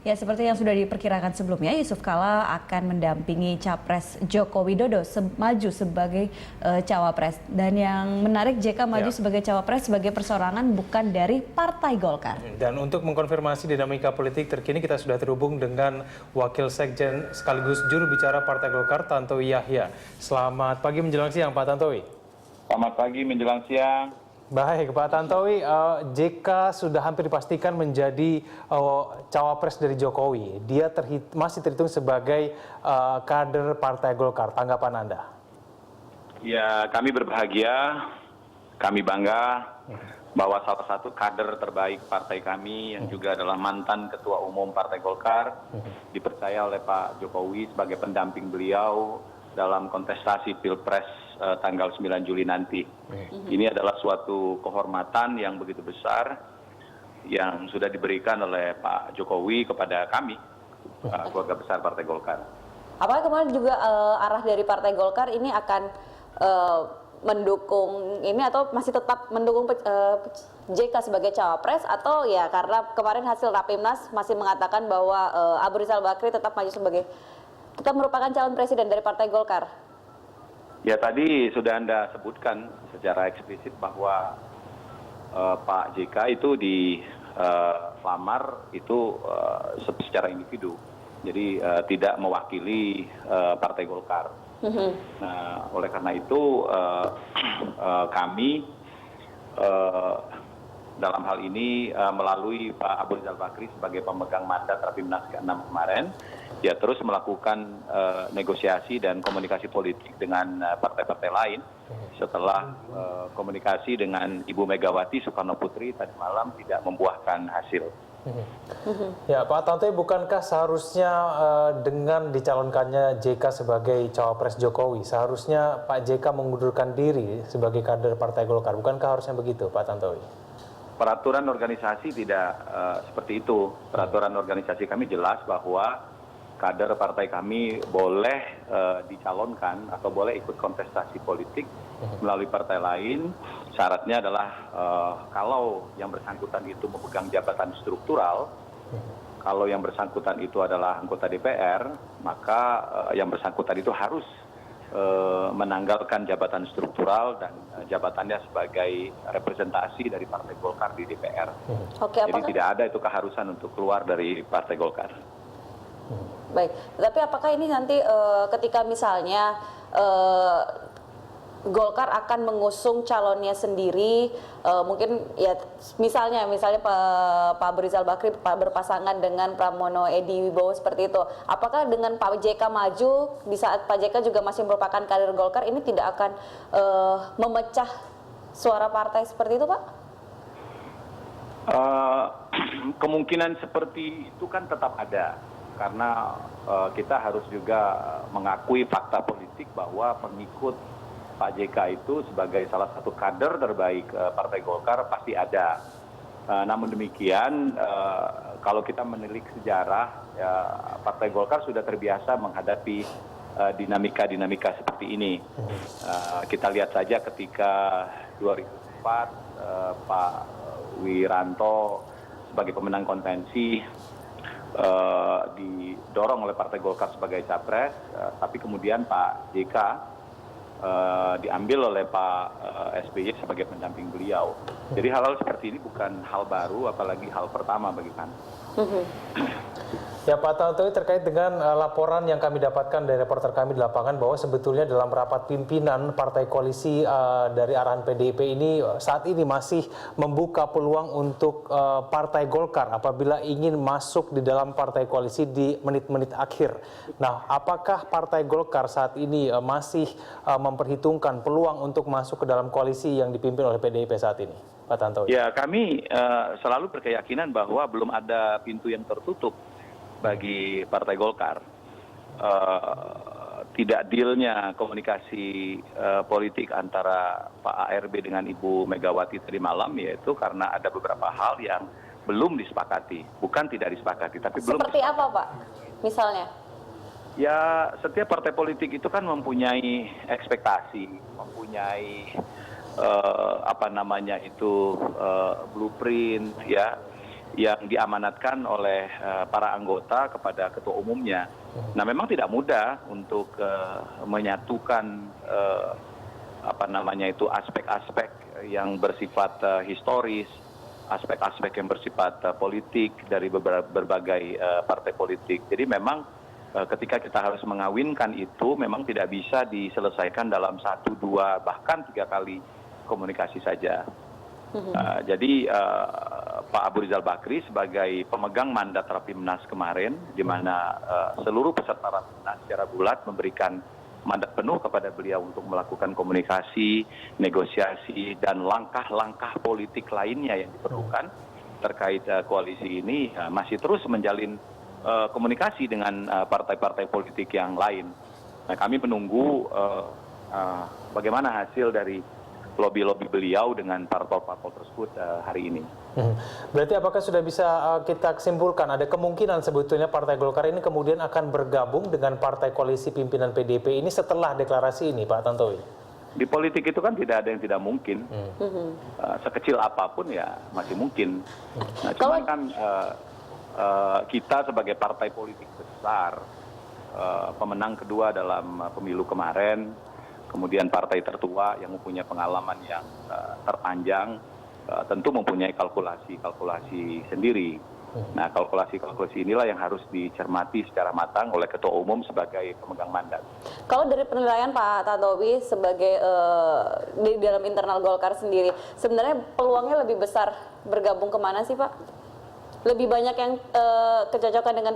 Ya, seperti yang sudah diperkirakan sebelumnya, Yusuf Kala akan mendampingi Capres Joko Widodo maju sebagai cawapres. Dan yang menarik, JK maju sebagai cawapres sebagai perseorangan bukan dari Partai Golkar. Dan untuk mengkonfirmasi dinamika politik terkini, kita sudah terhubung dengan Wakil Sekjen sekaligus juru bicara Partai Golkar, Tantowi Yahya. Selamat pagi menjelang siang, Pak Tantowi. Selamat pagi menjelang siang. Baik, Pak Tantowi, JK sudah hampir dipastikan menjadi cawapres dari Jokowi. Dia masih terhitung sebagai kader Partai Golkar. Tanggapan Anda? Ya, kami berbahagia, kami bangga bahwa salah satu kader terbaik partai kami yang juga adalah mantan Ketua Umum Partai Golkar dipercaya oleh Pak Jokowi sebagai pendamping beliau dalam kontestasi Pilpres tanggal 9 Juli nanti. Ini adalah suatu kehormatan yang begitu besar yang sudah diberikan oleh Pak Jokowi kepada kami, keluarga besar Partai Golkar. Apakah kemarin juga arah dari Partai Golkar ini akan mendukung ini atau masih tetap mendukung JK sebagai cawapres, atau ya karena kemarin hasil Rapimnas masih mengatakan bahwa Abu Rizal Bakri tetap merupakan calon presiden dari Partai Golkar? Ya, tadi sudah Anda sebutkan secara eksplisit bahwa Pak JK itu dilamar itu secara individu, jadi tidak mewakili Partai Golkar. Nah, oleh karena itu kami dalam hal ini melalui Pak Abu Rizal Bakri sebagai pemegang mandat Rapimnas ke-6 kemarin, ya terus melakukan negosiasi dan komunikasi politik dengan partai-partai lain setelah komunikasi dengan Ibu Megawati Soekarno Putri tadi malam tidak membuahkan hasil. Ya, Pak Tantowi, bukankah seharusnya dengan dicalonkannya JK sebagai cawapres Jokowi, seharusnya Pak JK mengundurkan diri sebagai kader Partai Golkar? Bukankah harusnya begitu, Pak Tantowi? Peraturan organisasi tidak seperti itu. Peraturan organisasi kami jelas bahwa kader partai kami boleh dicalonkan atau boleh ikut kontestasi politik melalui partai lain. Syaratnya adalah kalau yang bersangkutan itu memegang jabatan struktural, kalau yang bersangkutan itu adalah anggota DPR, maka yang bersangkutan itu harus menanggalkan jabatan struktural dan jabatannya sebagai representasi dari Partai Golkar di DPR. Jadi tidak ada itu keharusan untuk keluar dari Partai Golkar. Baik, tapi apakah ini nanti ketika misalnya Golkar akan mengusung calonnya sendiri, mungkin ya misalnya Pak Rizal Bakri berpasangan dengan Pramono Edi Wibowo seperti itu, apakah dengan Pak JK maju di saat Pak JK juga masih merupakan kader Golkar, ini tidak akan memecah suara partai seperti itu, Pak? Kemungkinan seperti itu kan tetap ada, karena kita harus juga mengakui fakta politik bahwa pengikut Pak JK itu sebagai salah satu kader terbaik Partai Golkar pasti ada. Namun demikian, kalau kita menilik sejarah, ya, Partai Golkar sudah terbiasa menghadapi dinamika-dinamika seperti ini. Kita lihat saja ketika 2004 Pak Wiranto sebagai pemenang konvensi didorong oleh Partai Golkar sebagai capres, tapi kemudian Pak JK diambil oleh Pak SBY sebagai pendamping beliau. Jadi hal-hal seperti ini bukan hal baru, apalagi hal pertama bagi kami. Ya, Pak Tantowi, terkait dengan laporan yang kami dapatkan dari reporter kami di lapangan bahwa sebetulnya dalam rapat pimpinan partai koalisi dari arahan PDIP ini saat ini masih membuka peluang untuk Partai Golkar apabila ingin masuk di dalam partai koalisi di menit-menit akhir. Nah, apakah Partai Golkar saat ini masih memperhitungkan peluang untuk masuk ke dalam koalisi yang dipimpin oleh PDIP saat ini, Pak Tantowi? Ya, kami selalu berkeyakinan bahwa belum ada pintu yang tertutup bagi Partai Golkar. Tidak dealnya komunikasi politik antara Pak ARB dengan Ibu Megawati tadi malam, yaitu karena ada beberapa hal yang belum disepakati. Bukan tidak disepakati, tapi belum disepakati. Seperti apa, Pak? Misalnya? Ya, setiap partai politik itu kan mempunyai ekspektasi, mempunyai blueprint, ya. yang diamanatkan oleh para anggota kepada ketua umumnya. Nah, memang tidak mudah untuk menyatukan aspek-aspek yang bersifat historis, aspek-aspek yang bersifat politik dari berbagai partai politik. Jadi memang ketika kita harus mengawinkan itu memang tidak bisa diselesaikan dalam 1, 2, bahkan 3 kali komunikasi saja. Jadi Pak Abu Rizal Bakri sebagai pemegang mandat Rapimnas kemarin, di mana seluruh peserta Rapimnas secara bulat memberikan mandat penuh kepada beliau untuk melakukan komunikasi, negosiasi, dan langkah-langkah politik lainnya yang diperlukan terkait koalisi ini, masih terus menjalin komunikasi dengan partai-partai politik yang lain. Nah, kami menunggu bagaimana hasil dari lobby-lobby beliau dengan parpol-parpol tersebut hari ini. Berarti apakah sudah bisa kita simpulkan ada kemungkinan sebetulnya Partai Golkar ini kemudian akan bergabung dengan partai koalisi pimpinan PDIP ini setelah deklarasi ini, Pak Tantowi? Di politik itu kan tidak ada yang tidak mungkin. Sekecil apapun ya masih mungkin. Nah, cuman kan kita sebagai partai politik besar, pemenang kedua dalam pemilu kemarin, kemudian partai tertua yang mempunyai pengalaman yang terpanjang, tentu mempunyai kalkulasi sendiri. Nah, kalkulasi inilah yang harus dicermati secara matang oleh Ketua Umum sebagai pemegang mandat. Kalau dari penilaian Pak Tantowi sebagai di dalam internal Golkar sendiri, sebenarnya peluangnya lebih besar bergabung kemana sih, Pak? Lebih banyak yang kecocokan dengan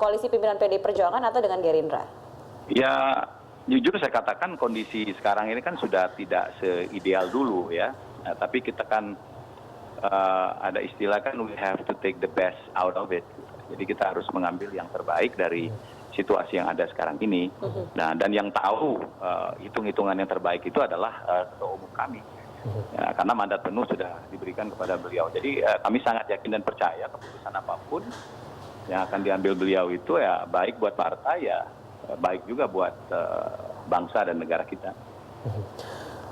koalisi pimpinan PDI Perjuangan atau dengan Gerindra? Ya, jujur saya katakan kondisi sekarang ini kan sudah tidak seideal dulu ya. Nah, tapi kita kan ada istilah kan we have to take the best out of it. Jadi kita harus mengambil yang terbaik dari situasi yang ada sekarang ini. Nah, dan yang tahu hitung-hitungan yang terbaik itu adalah Ketua Umum kami. Ya, karena mandat penuh sudah diberikan kepada beliau. Jadi kami sangat yakin dan percaya keputusan apapun yang akan diambil beliau itu ya baik buat partai ya baik juga buat bangsa dan negara kita.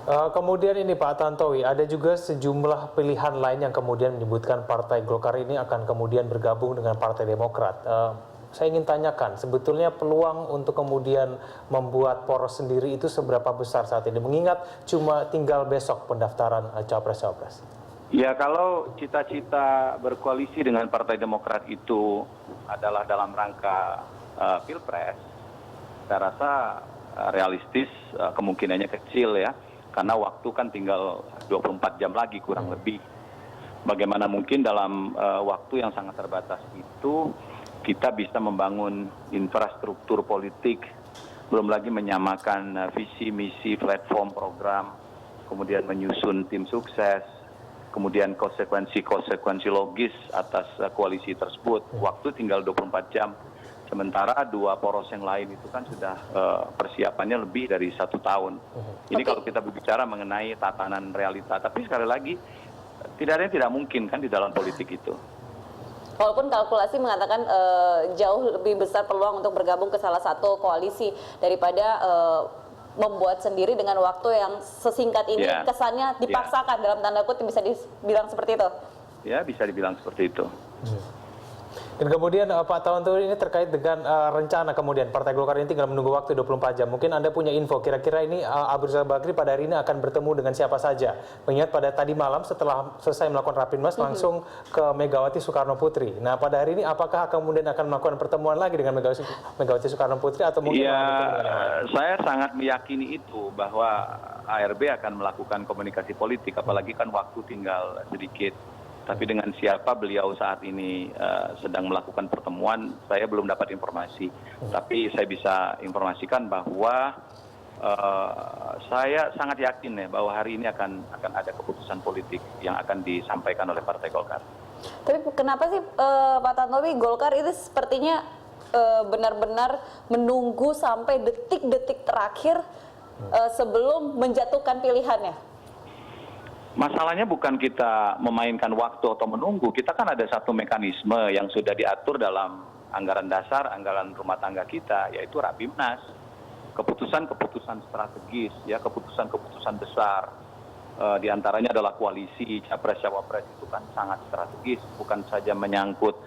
Kemudian ini Pak Tantowi, ada juga sejumlah pilihan lain yang kemudian menyebutkan Partai Golkar ini akan kemudian bergabung dengan Partai Demokrat. Saya ingin tanyakan, sebetulnya peluang untuk kemudian membuat poros sendiri itu seberapa besar saat ini? Mengingat cuma tinggal besok pendaftaran Capres-Cawapres. Ya, kalau cita-cita berkoalisi dengan Partai Demokrat itu adalah dalam rangka Pilpres, saya rasa realistis, kemungkinannya kecil ya. Karena waktu kan tinggal 24 jam lagi kurang lebih. Bagaimana mungkin dalam waktu yang sangat terbatas itu kita bisa membangun infrastruktur politik, belum lagi menyamakan visi, misi, platform, program, kemudian menyusun tim sukses, kemudian konsekuensi logis atas koalisi tersebut. Waktu tinggal 24 jam. Sementara dua poros yang lain itu kan sudah persiapannya lebih dari 1 tahun. Ini kalau kita berbicara mengenai tatanan realita. Tapi sekali lagi, tidak ada yang tidak mungkin kan di dalam politik itu. Walaupun kalkulasi mengatakan jauh lebih besar peluang untuk bergabung ke salah satu koalisi daripada membuat sendiri dengan waktu yang sesingkat ini, kesannya dipaksakan dalam tanda kutip, bisa dibilang seperti itu? Ya, bisa dibilang seperti itu. Dan kemudian Pak Tantowi ini terkait dengan rencana kemudian Partai Golkar ini tinggal menunggu waktu 24 jam. Mungkin Anda punya info kira-kira ini Abu Rizal Bakri pada hari ini akan bertemu dengan siapa saja. Mengingat pada tadi malam setelah selesai melakukan Rapimnas langsung ke Megawati Soekarno Putri. Nah, pada hari ini apakah kemudian akan melakukan pertemuan lagi dengan Megawati Soekarno Putri atau mungkin saya sangat meyakini itu bahwa ARB akan melakukan komunikasi politik, apalagi kan waktu tinggal sedikit. Tapi dengan siapa beliau saat ini sedang melakukan pertemuan, saya belum dapat informasi. Tapi saya bisa informasikan bahwa saya sangat yakin ya bahwa hari ini akan ada keputusan politik yang akan disampaikan oleh Partai Golkar. Tapi kenapa sih Pak Tantowi, Golkar itu sepertinya benar-benar menunggu sampai detik-detik terakhir sebelum menjatuhkan pilihannya? Masalahnya bukan kita memainkan waktu atau menunggu, kita kan ada satu mekanisme yang sudah diatur dalam anggaran dasar, anggaran rumah tangga kita, yaitu Rapimnas. Keputusan-keputusan strategis, ya keputusan-keputusan besar. Di antaranya adalah koalisi capres-cawapres itu kan sangat strategis, bukan saja menyangkut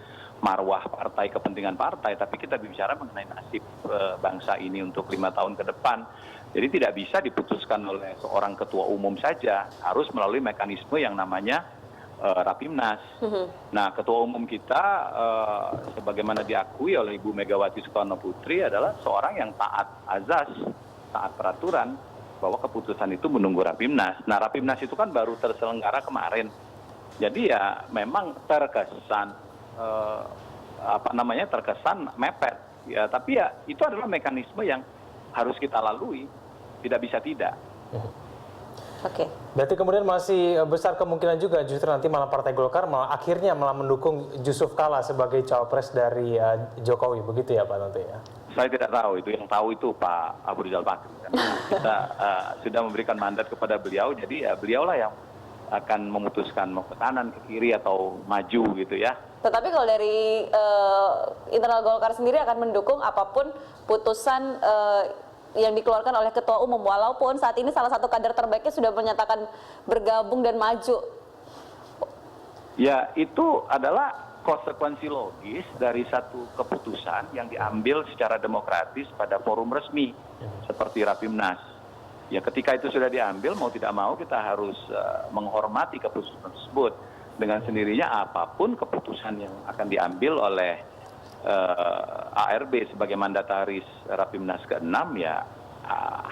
marwah partai, kepentingan partai, tapi kita bicara mengenai nasib bangsa ini untuk 5 tahun ke depan. Jadi tidak bisa diputuskan oleh seorang ketua umum saja, harus melalui mekanisme yang namanya Rapimnas. Nah, ketua umum kita sebagaimana diakui oleh Ibu Megawati Soekarno Putri adalah seorang yang taat azas, taat peraturan, bahwa keputusan itu menunggu Rapimnas. Nah, Rapimnas itu kan baru terselenggara kemarin. Jadi ya memang terkesan terkesan mepet. Ya, tapi ya itu adalah mekanisme yang harus kita lalui, tidak bisa tidak. Oke. Berarti kemudian masih besar kemungkinan juga justru nanti malah Partai Golkar akhirnya mendukung Yusuf Kala sebagai cawapres dari Jokowi, begitu ya Pak nanti ya? Saya tidak tahu itu, yang tahu itu Pak Abu Rizal Bakri. Karena kita sudah memberikan mandat kepada beliau, jadi ya beliaulah yang akan memutuskan mau ke kanan, ke kiri atau maju gitu ya. Tetapi kalau dari internal Golkar sendiri akan mendukung apapun putusan yang dikeluarkan oleh Ketua Umum, walaupun saat ini salah satu kader terbaiknya sudah menyatakan bergabung dan maju. Ya, itu adalah konsekuensi logis dari satu keputusan yang diambil secara demokratis pada forum resmi seperti Rapimnas. Ya, ketika itu sudah diambil, mau tidak mau kita harus menghormati keputusan tersebut. Dengan sendirinya apapun keputusan yang akan diambil oleh ARB sebagai mandataris Rapimnas ke-6 ya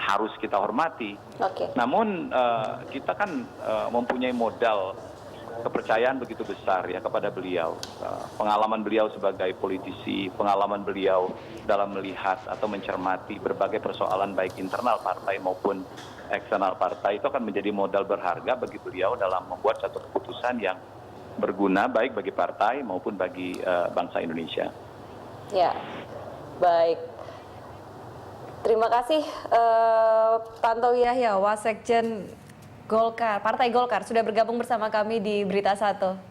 harus kita hormati. Oke. Namun kita kan mempunyai modal kepercayaan begitu besar ya kepada beliau. Pengalaman beliau sebagai politisi, pengalaman beliau dalam melihat atau mencermati berbagai persoalan baik internal partai maupun eksternal partai itu akan menjadi modal berharga bagi beliau dalam membuat satu keputusan yang berguna baik bagi partai maupun bagi bangsa Indonesia. Ya, baik. Terima kasih Tantowi Yahya, Wasekjen Golkar, Partai Golkar sudah bergabung bersama kami di Berita 1.